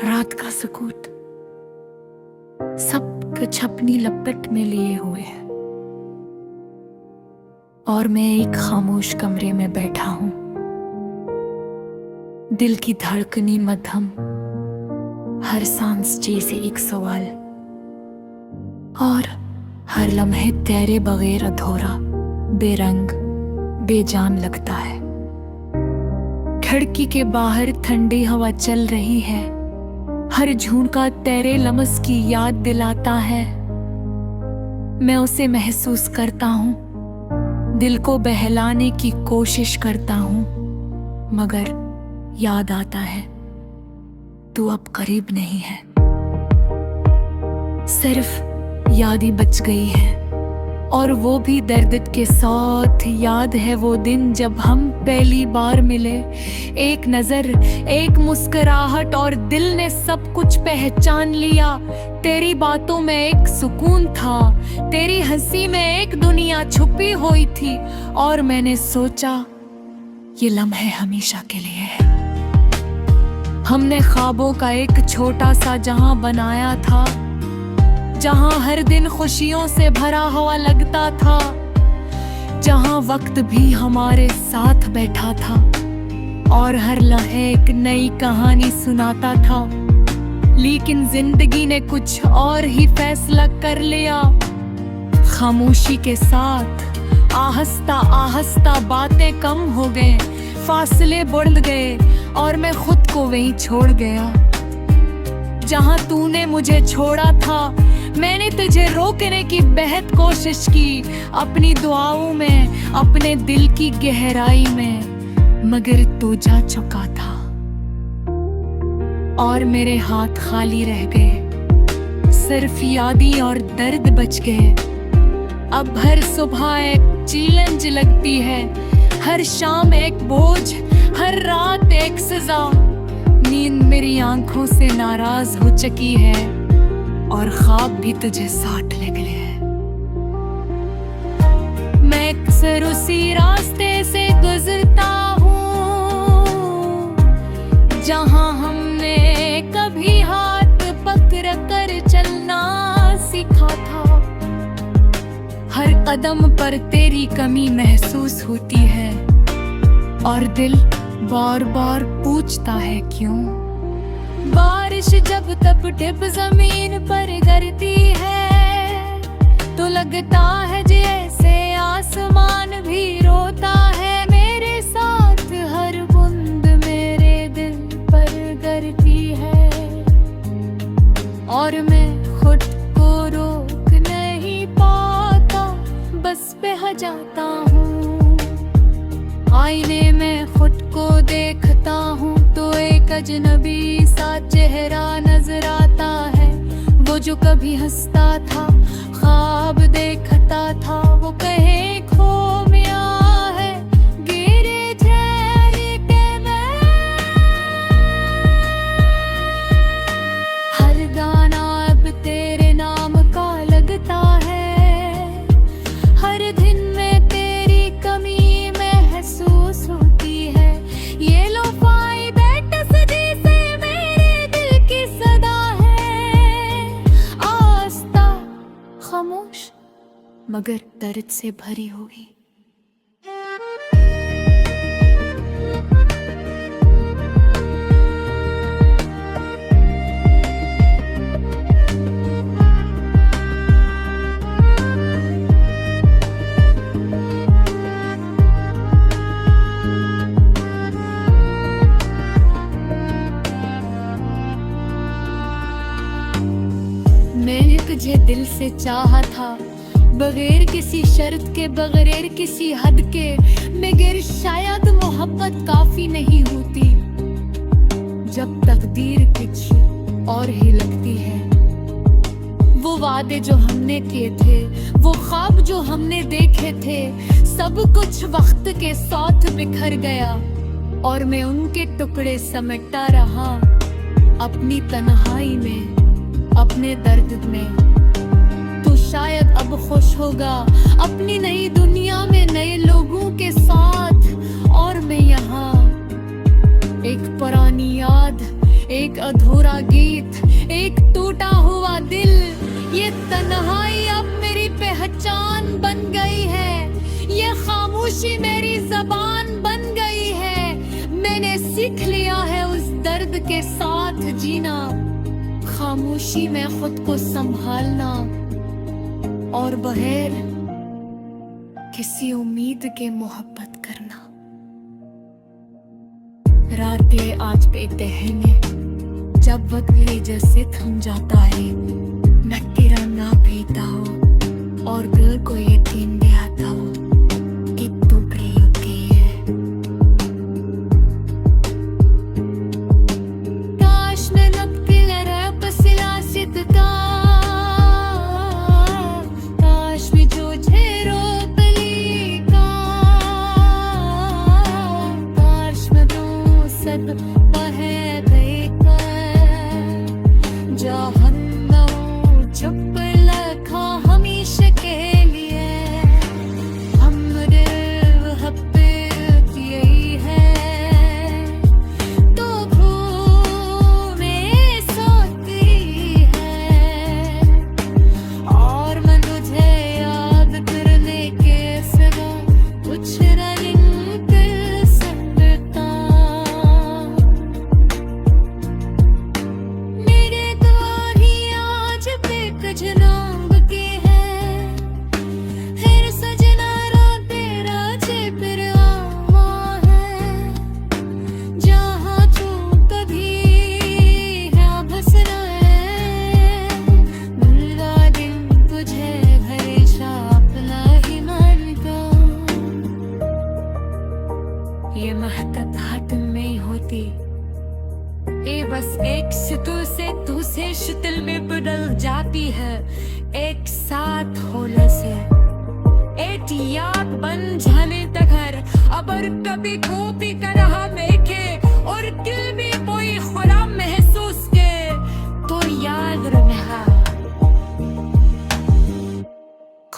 रात का सुकूत सब कुछ अपनी लपेट में लिए हुए है और मैं एक खामोश कमरे में बैठा हूं। दिल की धड़कनी मध्यम, हर सांस जैसे एक सवाल, और हर लम्हे तेरे बगैर अधूरा, बेरंग, बेजान लगता है। खिड़की के बाहर ठंडी हवा चल रही है, हर झोंका तेरे लम्स की याद दिलाता है। मैं उसे महसूस करता हूँ, दिल को बहलाने की कोशिश करता हूँ, मगर याद आता है तू अब करीब नहीं है। सिर्फ याद ही बच गई है, और वो भी दर्द के साथ। याद है वो दिन जब हम पहली बार मिले, एक नजर, एक मुस्कुराहट, और दिल ने सब कुछ पहचान लिया। तेरी बातों में एक सुकून था, तेरी हंसी में एक दुनिया छुपी हुई थी, और मैंने सोचा ये लम्हे हमेशा के लिए है। हमने ख्वाबों का एक छोटा सा जहां बनाया था, जहां हर दिन खुशियों से भरा हुआ लगता था, जहां वक्त भी हमारे साथ बैठा था और हर लम्हे एक नई कहानी सुनाता था। लेकिन जिंदगी ने कुछ और ही फैसला कर लिया। खामोशी के साथ आहिस्ता आहिस्ता बातें कम हो गए, फासले बढ़ गए, और मैं खुद को वहीं छोड़ गया जहां तूने मुझे छोड़ा था। मैंने तुझे रोकने की बेहद कोशिश की, अपनी दुआओं में, अपने दिल की गहराई में, मगर तू जा चुका था और मेरे हाथ खाली रह गए। सिर्फ यादें और दर्द बच गए। अब हर सुबह एक चैलेंज लगती है, हर शाम एक बोझ, हर रात एक सजा। नींद मेरी आंखों से नाराज हो चुकी है, और ख्वाब भी तुझे साथ ले गए हैं। मैं अक्सर उसी रास्ते से गुजरता हूँ जहाँ हमने कभी हाथ पकड़ कर चलना सीखा था। हर कदम पर तेरी कमी महसूस होती है, और दिल बार बार पूछता है क्यों। बारिश जब तब टिप जमीन पर गिरती है, तो लगता है जैसे आसमान भी रोता है। मेरे साथ हर बूंद मेरे दिल पर गिरती है, और मैं खुद को रोक नहीं पाता, बस बह जाता हूँ। आईने में खुद को देखता हूँ तो एक अजनबी सा चेहरा नजर आता है। वो जो कभी हंसता था, ख्वाब देखता था, वो कहे खो गया है, गिरे झेल के मैं। हर गाना अब तेरे नाम का लगता है, हर दिन में तेरी कमी महसूस होती है। ये लो पाई बैठ सजी से मेरे दिल की सदा है, आस्था खामोश मगर दर्द से भरी होगी। मैंने तुझे दिल से चाहा था, बगैर किसी शर्त के, बगैर किसी हद के, मगर शायद मोहब्बत काफी नहीं होती जब तकदीर कुछ और ही लगती है। वो वादे जो हमने किए थे, वो ख्वाब जो हमने देखे थे, सब कुछ वक्त के साथ बिखर गया, और मैं उनके टुकड़े समेटता रहा अपनी तन्हाई में, अपने दर्द में। तू शायद अब खुश होगा अपनी नई दुनिया में, नए लोगों के साथ, और मैं यहाँ एक पुरानी याद, एक अधूरा गीत, एक टूटा हुआ दिल। ये तन्हाई अब मेरी पहचान बन गई है, ये खामोशी मेरी जबान बन गई है। मैंने सीख लिया है उस दर्द के साथ जीना, खामोशी में खुद को संभालना और बगैर किसी उम्मीद के मोहब्बत करना। रातें आज बेतहने जब वक्त ले जैसे थम जाता है, मैं तेरा ना पीता हो और दिल को यकीन दिलाता हो कि तू प्रेम की है। काश मैं नकतिल रब सिलासित का, काश मैं जो झेरो पली का, काश मैं दो सद बहे गई कर जहन्नम चुप लखा हमेशा के लिए। हमरे मोहब्बत यही है तो में सोती है, और मैं तुझे याद करने के सिवा कुछ नहीं कर सकता। मेरे द्वारी आज बेकजनाब के है, फिर सजना रातें राजे फिर आवा है। जहाँ तू कभी है बसना है, मिलता दिन तुझे हमेशा अपना ही मानता। ये महकत हाथ में होती, ये बस एक सितुल से दूसरे शितल में बदल जाती है। एक साथ होने से एक याद बन जाने तक हर अबर कभी गोपी का रहा देखे और दिल में कोई खुदा महसूस के तो याद रहा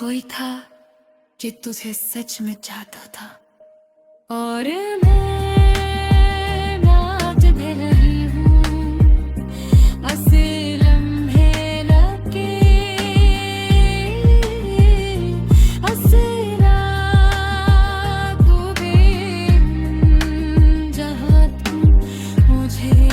कोई था कि तुझे सच में चाहता था। और मैं आज भी नहीं हूँ असल लम्हे लगे, असल तू भी जहाँ तू मुझे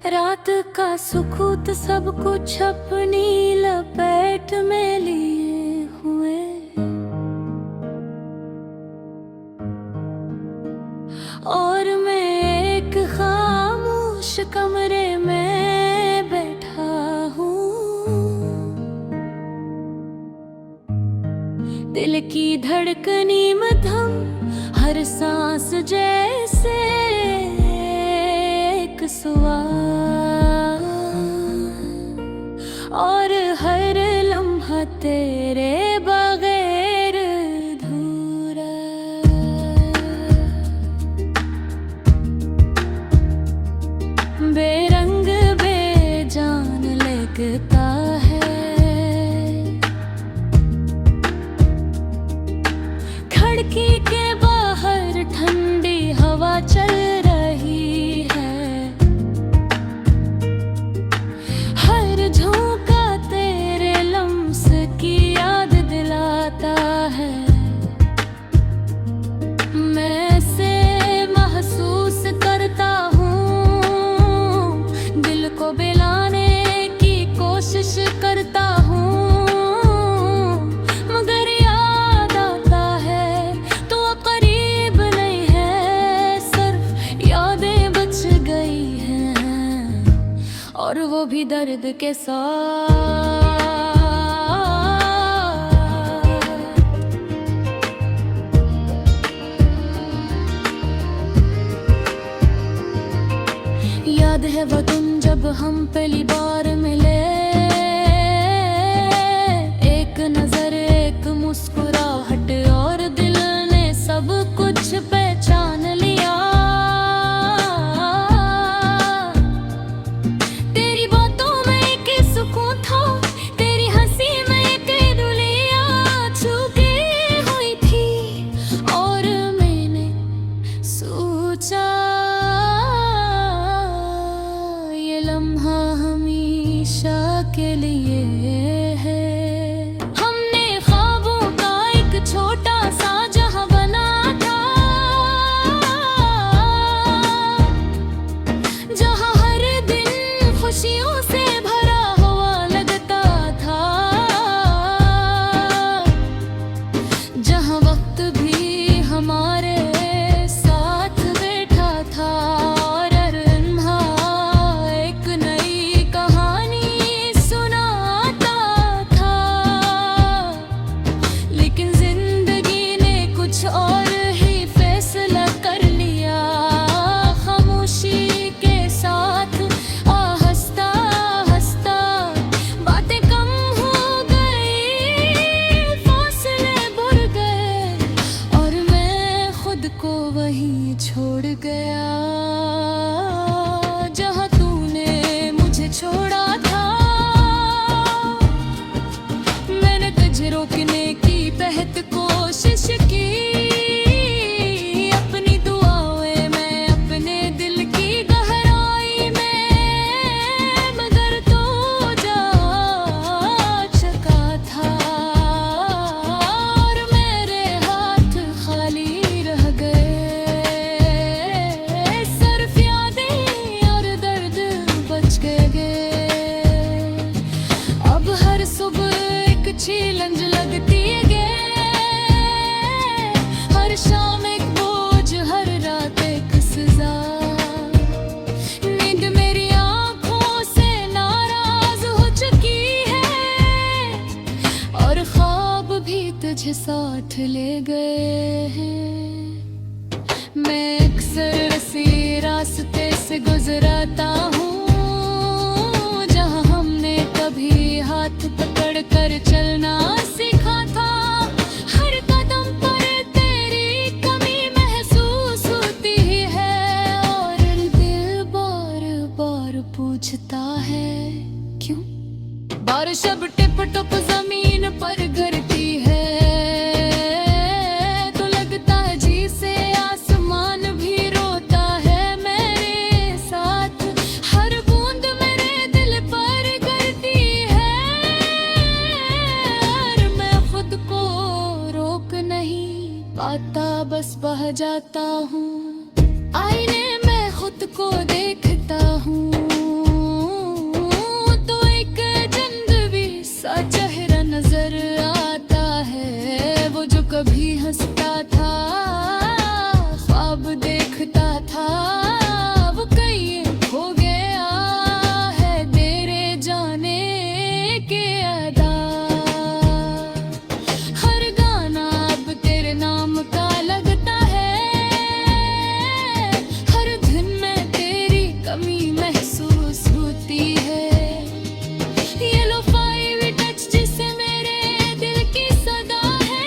रात का सुकूत सब कुछ अपनी लपेट में लिए हुए, और मैं एक खामोश कमरे में बैठा हूँ। दिल की धड़कनी मध्यम हर सांस जैसे एक सवाल, और हर लम्हा तेरे बगैर अधूरा। बेरंग बेजान लगता है, खिड़की के बाहर ठंडी हवा चल रही है। हर झोंका तेरे लम्स की याद दिलाता है। मैं से महसूस करता हूँ, दिल को बिलाने की कोशिश करता हूँ, मगर याद आता है तो करीब नहीं है, सिर्फ यादें बच गई हैं, और वो भी दर्द के साथ। है वो दिन जब हम पहली बार मिले, एक नजर एक मुस्कुराहट और दिल ने सब कुछ पहचान लिया। तेरी बातों में एक सुकून था, तेरी हंसी में एक दुनिया छुपी हुई थी, और मैंने सोचा ये लम्हा हमेशा के लिए है। हमने ख्वाबों का एक छोटा सा जहां बना था, जहां हर दिन खुशियों से भरा हुआ लगता था, जहां वक्त भी हमारे साथ बैठा था, और हर लम्हा एक नई कहानी सुनाता था। लेकिन जिंदगी ने कुछ और ही फैसला कर लिया, खामोशी के साथ हंसता हंसता बातें कम हो गई, फासले बढ़ गए, और मैं खुद को वहीं छोड़ गया जहां तूने मुझे छोड़ा था। मैंने तुझे रोकने की बेहद कोशिश की, अपनी दुआएं में अपने दिल की गहराई में, मगर तू जा चुका था, और मेरे हाथ खाली रह गए, सिर्फ यादें और दर्द बच गए। अब हर सुबह एक चैलेंज लगती है, हर शाम एक बोझ, हर रात एक सजा। नींद मेरी आंखों से नाराज हो चुकी है, और ख्वाब भी तुझे साथ ले गए हैं। मैं अक्सर इसी रास्ते से गुजरता हूँ, जहाँ हमने कभी हाथ पकड़ कर चलना सीखा था। हर कदम पर तेरी कमी महसूस होती है, और दिल बार बार पूछता है क्यों। बारिश अब टिप टप जमीन पर गिरती है, तो लगता है जी से आसमान भी रोता है मेरे साथ। हर बूंद मेरे दिल पर गिरती है, और मैं खुद को रोक नहीं पाता, बस बह जाता हूँ। आईने में खुद को देखता हूँ, तो एक अजनबी सा चेहरा नजर आता है, वो जो कभी हंसता था, ख्वाब देखता था, वो कहीं खो गया है तेरे जाने के अदा। हर गाना अब तेरे नाम का लगता है, हर दिन में तेरी कमी महसूस होती है। ये लो फाइव टच जिसे मेरे दिल की सदा है,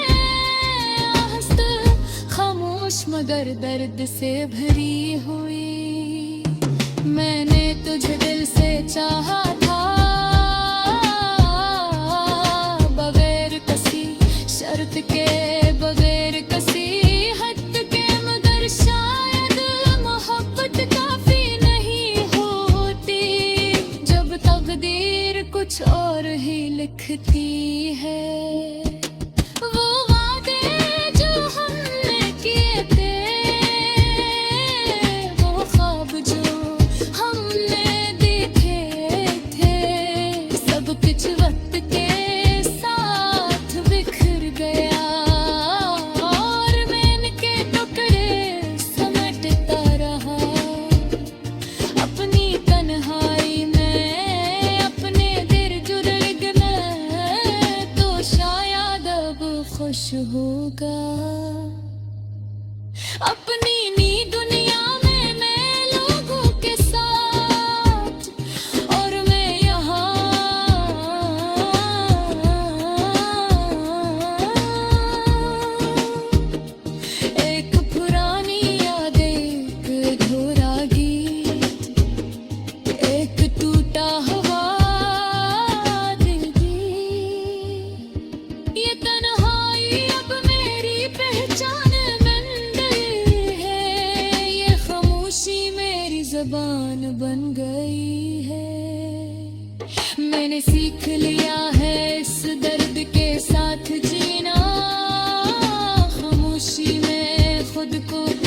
हंसता खामोश मगर दर्द से भरी हुई। मैंने तुझे दिल से चाहा था, बगैर किसी शर्त के, बगैर किसी हद के, मगर शायद मोहब्बत काफी नहीं होती, जब तकदीर कुछ और ही लिखती है। वो वादे जो हमने किए थे, वो ख्वाब जो हमने देखे थे, सब कुछ वक्त के साथ बिखर गया, और मैं के टुकड़े समेटता रहा। अपनी तन्हाई में अपने दिल जुर्ग में, तो शायद अब खुश होगा। अपनी नी दुनिया में मैं लोगों के साथ खुद को